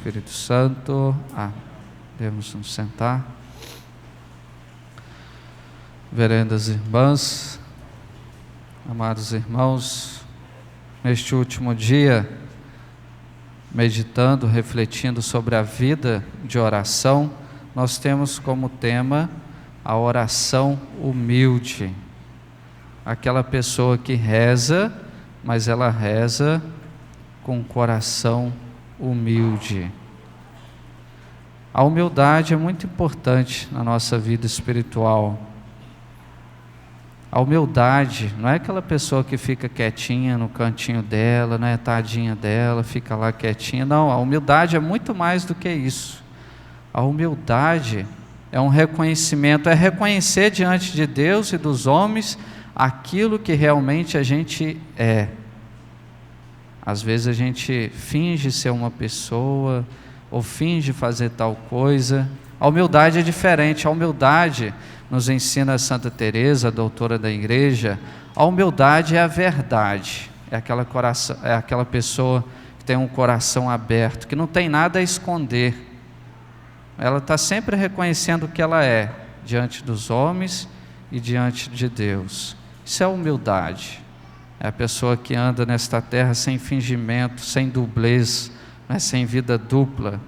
Espírito Santo. Devemos nos sentar. Vererendas irmãs, amados irmãos, neste último dia, meditando, refletindo sobre a vida de oração, nós temos como tema a oração humilde. Aquela pessoa que reza, mas ela reza com o coração humilde. A humildade é muito importante na nossa vida espiritual. A humildade não é aquela pessoa que fica quietinha no cantinho dela, não é tadinha dela, fica lá quietinha. Não, a humildade é muito mais do que isso. A humildade é um reconhecimento, é reconhecer diante de Deus e dos homens aquilo que realmente a gente é. Às vezes a gente finge ser uma pessoa, ou finge fazer tal coisa. A humildade é diferente. A humildade, nos ensina a Santa Teresa, a doutora da igreja, a humildade é a verdade, é aquela pessoa que tem um coração aberto, que não tem nada a esconder. Ela está sempre reconhecendo o que ela é, diante dos homens e diante de Deus. Isso é humildade. É a pessoa que anda nesta terra sem fingimento, sem dublês, sem vida dupla.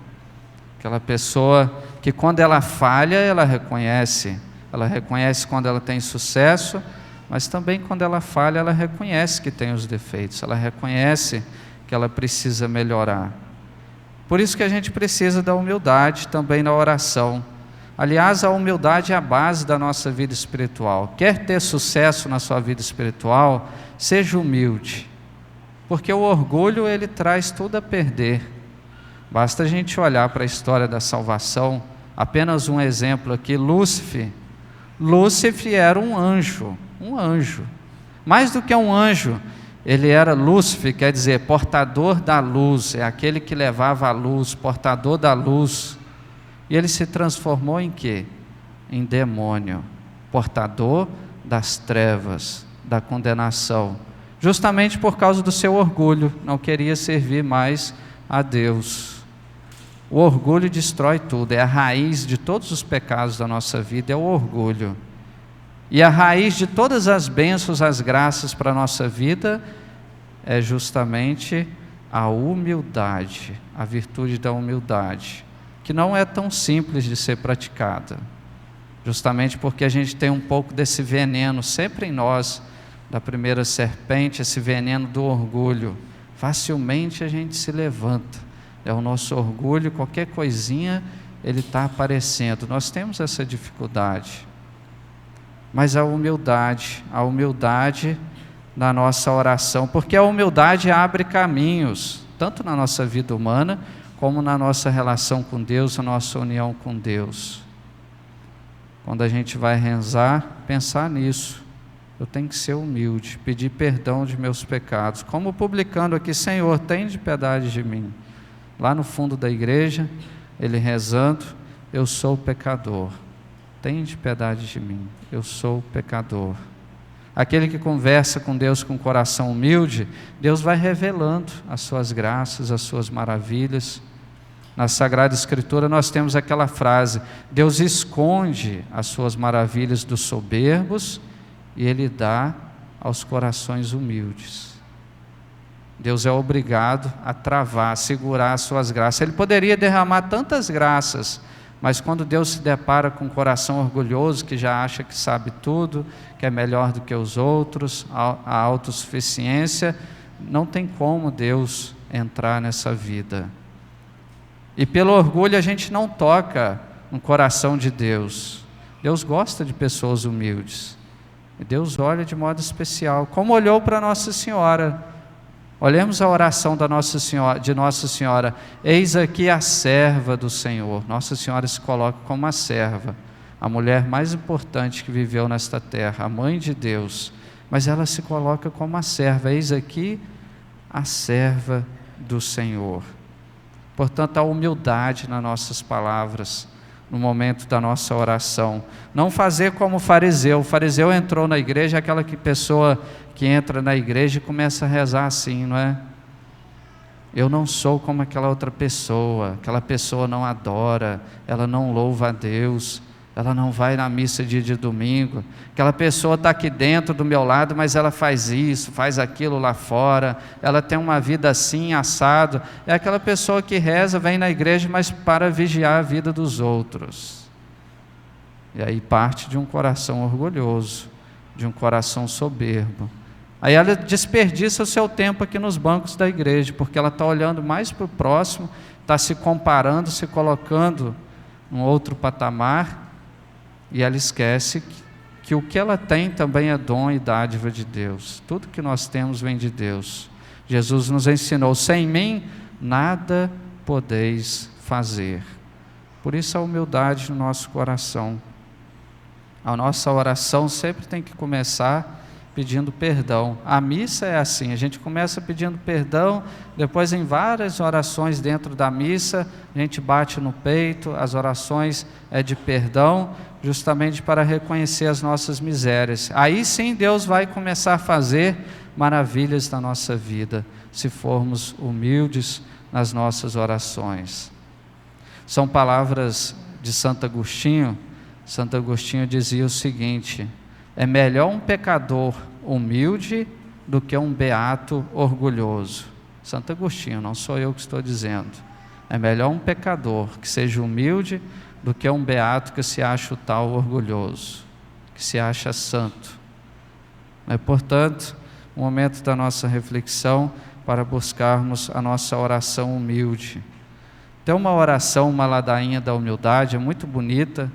Aquela pessoa que quando ela falha, ela reconhece quando ela tem sucesso, mas também quando ela falha, ela reconhece que tem os defeitos, ela reconhece que ela precisa melhorar. Por isso que a gente precisa da humildade também na oração. Aliás, a humildade é a base da nossa vida espiritual. Quer ter sucesso na sua vida espiritual? Seja humilde, porque o orgulho ele traz tudo a perder. Basta a gente olhar para a história da salvação, apenas um exemplo aqui, Lúcifer era um anjo, mais do que um anjo, ele era Lúcifer, quer dizer, portador da luz, é aquele que levava a luz, portador da luz, e ele se transformou em quê? Em demônio, portador das trevas, da condenação, justamente por causa do seu orgulho, não queria servir mais a Deus. O orgulho destrói tudo, é a raiz de todos os pecados da nossa vida, é o orgulho. E a raiz de todas as bênçãos, as graças para a nossa vida, é justamente a humildade, a virtude da humildade, que não é tão simples de ser praticada, justamente porque a gente tem um pouco desse veneno sempre em nós, da primeira serpente, esse veneno do orgulho. Facilmente a gente se levanta. É o nosso orgulho, qualquer coisinha, ele está aparecendo. Nós temos essa dificuldade. Mas a humildade na nossa oração, porque a humildade abre caminhos, tanto na nossa vida humana, como na nossa relação com Deus, a nossa união com Deus. Quando a gente vai rezar, pensar nisso. Eu tenho que ser humilde, pedir perdão de meus pecados. Como o publicano aqui, Senhor, tende piedade de mim. Lá no fundo da igreja, ele rezando, eu sou pecador, tende piedade de mim, eu sou pecador. Aquele que conversa com Deus com coração humilde, Deus vai revelando as suas graças, as suas maravilhas. Na Sagrada Escritura nós temos aquela frase, Deus esconde as suas maravilhas dos soberbos e Ele dá aos corações humildes. Deus é obrigado a travar, a segurar as suas graças. Ele poderia derramar tantas graças, mas quando Deus se depara com um coração orgulhoso, que já acha que sabe tudo, que é melhor do que os outros, a autossuficiência, não tem como Deus entrar nessa vida. E pelo orgulho a gente não toca no coração de Deus. Deus gosta de pessoas humildes. E Deus olha de modo especial, como olhou para Nossa Senhora. Olhemos a oração de Nossa Senhora, eis aqui a serva do Senhor. Nossa Senhora se coloca como a serva, a mulher mais importante que viveu nesta terra, a mãe de Deus, mas ela se coloca como a serva, eis aqui a serva do Senhor. Portanto, a humildade nas nossas palavras, no momento da nossa oração, não fazer como o fariseu entrou na igreja, aquela pessoa que entra na igreja e começa a rezar assim, não é? Eu não sou como aquela outra pessoa. Aquela pessoa não adora, ela não louva a Deus, ela não vai na missa dia de domingo. Aquela pessoa está aqui dentro do meu lado, mas ela faz isso, faz aquilo lá fora. Ela tem uma vida assim, assado. É aquela pessoa que reza, vem na igreja, mas para vigiar a vida dos outros. E aí parte de um coração orgulhoso, de um coração soberbo. Aí ela desperdiça o seu tempo aqui nos bancos da igreja, porque ela está olhando mais para o próximo, está se comparando, se colocando num outro patamar, e ela esquece que o que ela tem também é dom e dádiva de Deus. Tudo que nós temos vem de Deus. Jesus nos ensinou: sem mim nada podeis fazer. Por isso a humildade no nosso coração. A nossa oração sempre tem que começar pedindo perdão. A missa é assim, a gente começa pedindo perdão, depois em várias orações dentro da missa, a gente bate no peito, as orações é de perdão, justamente para reconhecer as nossas misérias. Aí sim Deus vai começar a fazer maravilhas na nossa vida, se formos humildes nas nossas orações. São palavras de Santo Agostinho. Santo Agostinho dizia o seguinte: é melhor um pecador humilde do que um beato orgulhoso. Santo Agostinho, não sou eu que estou dizendo. É melhor um pecador que seja humilde do que um beato que se acha o tal orgulhoso, que se acha santo. Portanto, o momento da nossa reflexão para buscarmos a nossa oração humilde. Tem uma oração, uma ladainha da humildade, é muito bonita,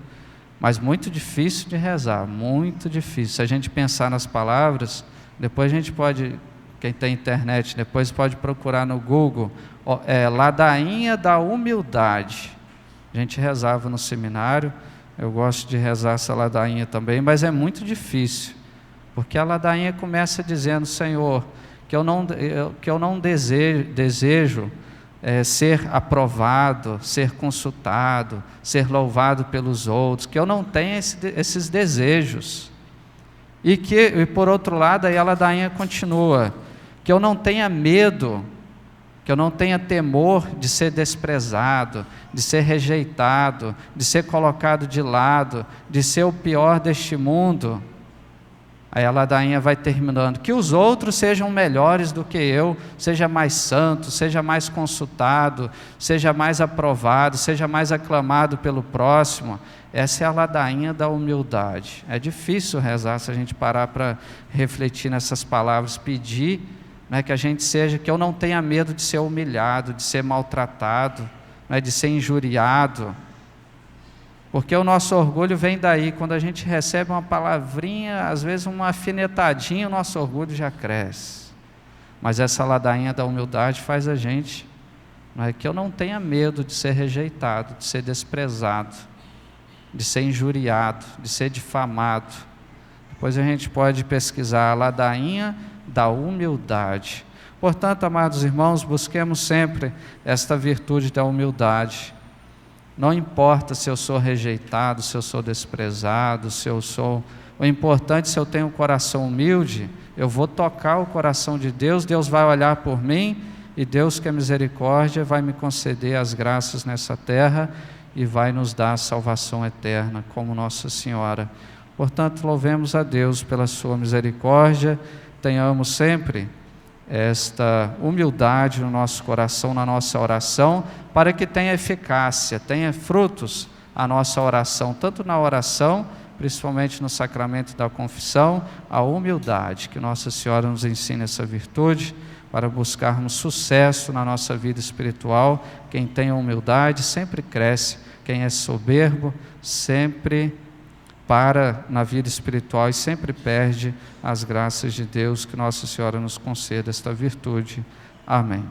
mas muito difícil de rezar, muito difícil. Se a gente pensar nas palavras, depois a gente pode, quem tem internet, depois pode procurar no Google, ladainha da humildade. A gente rezava no seminário, eu gosto de rezar essa ladainha também, mas é muito difícil, porque a ladainha começa dizendo: Senhor, que eu não desejo ser aprovado, ser consultado, ser louvado pelos outros, que eu não tenha esses desejos. E por outro lado, aí a ladainha continua: que eu não tenha medo, que eu não tenha temor de ser desprezado, de ser rejeitado, de ser colocado de lado, de ser o pior deste mundo. Aí a ladainha vai terminando: que os outros sejam melhores do que eu, seja mais santo, seja mais consultado, seja mais aprovado, seja mais aclamado pelo próximo. Essa é a ladainha da humildade. É difícil rezar se a gente parar para refletir nessas palavras, pedir, que a gente seja, que eu não tenha medo de ser humilhado, de ser maltratado, de ser injuriado. Porque o nosso orgulho vem daí, quando a gente recebe uma palavrinha, às vezes uma afinetadinha, o nosso orgulho já cresce. Mas essa ladainha da humildade faz a gente, que eu não tenha medo de ser rejeitado, de ser desprezado, de ser injuriado, de ser difamado. Depois a gente pode pesquisar a ladainha da humildade. Portanto, amados irmãos, busquemos sempre esta virtude da humildade. Não importa se eu sou rejeitado, se eu sou desprezado, o importante, se eu tenho um coração humilde, eu vou tocar o coração de Deus, Deus vai olhar por mim, e Deus, que é misericórdia, vai me conceder as graças nessa terra e vai nos dar a salvação eterna, como Nossa Senhora. Portanto, louvemos a Deus pela sua misericórdia, tenhamos sempre esta humildade no nosso coração, na nossa oração, para que tenha eficácia, tenha frutos a nossa oração, tanto na oração, principalmente no sacramento da confissão, a humildade, que Nossa Senhora nos ensine essa virtude, para buscarmos sucesso na nossa vida espiritual. Quem tem humildade sempre cresce, quem é soberbo sempre para na vida espiritual e sempre perde as graças de Deus. Que Nossa Senhora nos conceda esta virtude. Amém.